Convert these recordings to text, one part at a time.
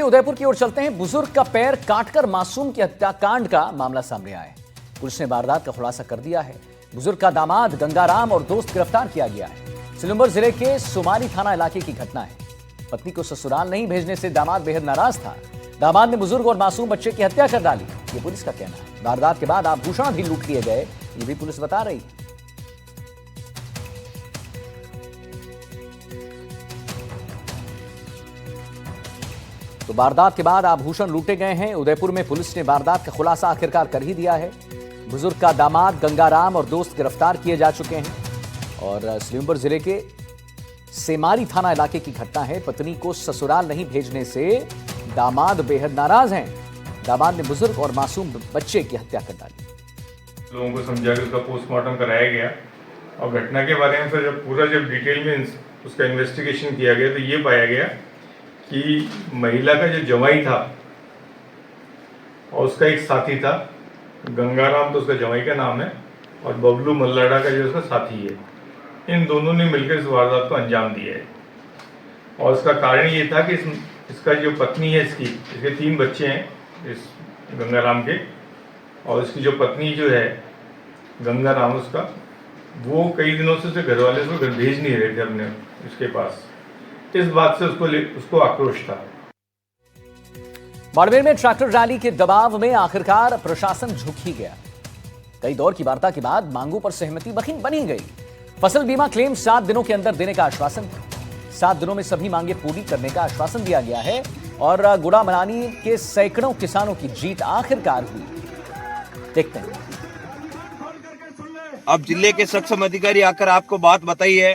उदयपुर की ओर चलते हैं। बुजुर्ग का पैर काटकर मासूम की हत्याकांड का मामला सामने आया है। पुलिस ने वारदात का खुलासा कर दिया है। बुजुर्ग का दामाद गंगाराम और दोस्त गिरफ्तार किया गया है। सिलंबर जिले के सुमाली थाना इलाके की घटना है। पत्नी को ससुराल नहीं भेजने से दामाद बेहद नाराज था। दामाद ने बुजुर्ग और मासूम बच्चे की हत्या कर डाली, ये पुलिस का कहना है। वारदात के बाद आभूषण भी लूट लिए गए, ये भी पुलिस बता रही है। तो वारदात के बाद आभूषण लूटे गए हैं। उदयपुर में पुलिस ने वारदात का खुलासा आखिरकार कर ही दिया है। बुजुर्ग का दामाद गंगाराम और दोस्त गिरफ्तार किए जा चुके हैं। और सिलंबर जिले के सेमारी थाना इलाके की घटना है। पत्नी को ससुराल नहीं भेजने से दामाद बेहद नाराज हैं। दामाद ने बुजुर्ग और मासूम बच्चे की हत्या कर डाली। लोगों को समझा के उसका पोस्टमार्टम कराया गया और घटना के बारे में जब डिटेल में उसका इन्वेस्टिगेशन किया गया तो ये पाया गया कि महिला का जो जवाई था और उसका एक साथी था, गंगाराम तो उसका जवाई का नाम है और बबलू मल्लाडा का जो उसका साथी है, इन दोनों ने मिलकर इस वारदात को अंजाम दिया है। और इसका कारण ये था कि इसका जो पत्नी है, इसके 3 बच्चे हैं इस गंगाराम के, और इसकी जो पत्नी जो है गंगाराम उसका, वो कई दिनों से उसके घर वाले उसको घर भेज नहीं रहे थे अपने उसके पास। इस बात से उसको आक्रोश था। बाड़मेर में ट्रैक्टर रैली के दबाव में आखिरकार प्रशासन झुक ही गया। कई दौर की वार्ता के बाद मांगों पर सहमति बनी गई। फसल बीमा क्लेम 7 दिनों के अंदर देने का आश्वासन था। 7 दिनों में सभी मांगे पूरी करने का आश्वासन दिया गया है और गुड़ा मनानी के सैकड़ों किसानों की जीत आखिरकार हुई। देखते हैं। अब जिले के सक्षम अधिकारी आकर आपको बात बताई है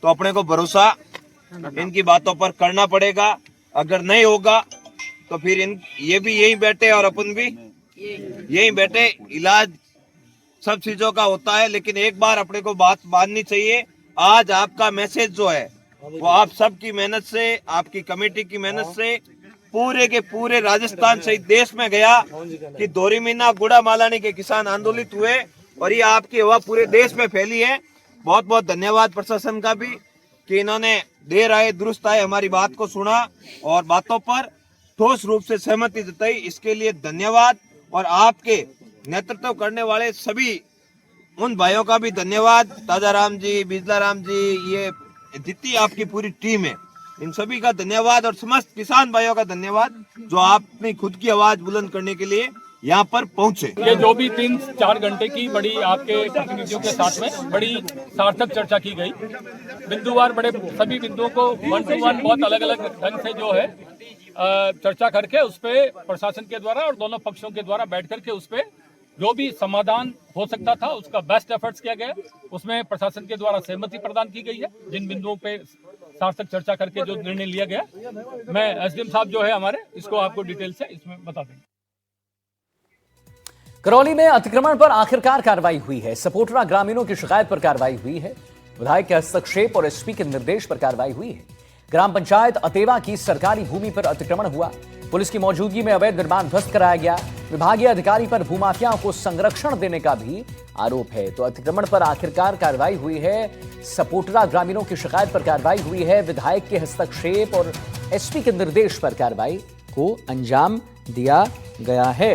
तो अपने को भरोसा इनकी बातों पर करना पड़ेगा। अगर नहीं होगा तो फिर ये भी यहीं बैठे और अपन भी यहीं बैठे। इलाज सब चीजों का होता है, लेकिन एक बार अपने को बात माननी चाहिए। आज आपका मैसेज जो है वो आप सबकी मेहनत से, आपकी कमेटी की मेहनत से पूरे के पूरे राजस्थान सहित देश में गया कि दोरीमीना गुड़ा मालानी के किसान आंदोलित हुए और ये आपकी हवा पूरे देश में फैली है। बहुत बहुत धन्यवाद प्रशासन का भी कि इन्होंने देर आए दुरुस्त आए हमारी बात को सुना और बातों पर ठोस रूप से सहमति जताई, इसके लिए धन्यवाद। और आपके नेतृत्व करने वाले सभी उन भाइयों का भी धन्यवाद, ताजाराम जी, बिजलाराम जी, ये जितनी आपकी पूरी टीम है, इन सभी का धन्यवाद। और समस्त किसान भाइयों का धन्यवाद जो आपने खुद की आवाज बुलंद करने के लिए यहाँ पर पहुँचे। ये जो भी 3-4 घंटे की बड़ी आपके प्रतिनिधियों के साथ में बड़ी सार्थक चर्चा की गई, बिंदुवार बड़े सभी बिंदुओं को 1 to 1 बहुत अलग अलग ढंग से जो है चर्चा करके उस पे प्रशासन के द्वारा और दोनों पक्षों के द्वारा बैठ करके उस पे जो भी समाधान हो सकता था उसका बेस्ट एफर्ट्स किया गया। उसमें प्रशासन के द्वारा सहमति प्रदान की गई है। जिन बिंदुओं पे सार्थक चर्चा करके जो निर्णय लिया गया, मैं एसडीएम साहब जो है हमारे, इसको आपको डिटेल से इसमें बता देंगे। करौली में अतिक्रमण पर आखिरकार कार्रवाई हुई है। सपोटरा ग्रामीणों की शिकायत पर कार्रवाई हुई है। विधायक के हस्तक्षेप और एसपी के निर्देश पर कार्रवाई हुई है। ग्राम पंचायत अतेवा की सरकारी भूमि पर अतिक्रमण हुआ। पुलिस की मौजूदगी में अवैध निर्माण ध्वस्त कराया गया। विभागीय अधिकारी पर भूमाफियाओं को संरक्षण देने का भी आरोप है। तो अतिक्रमण पर आखिरकार कार्रवाई हुई है। सपोटरा ग्रामीणों की शिकायत पर कार्रवाई हुई है। विधायक के हस्तक्षेप और एसपी के निर्देश पर कार्रवाई को अंजाम दिया गया है।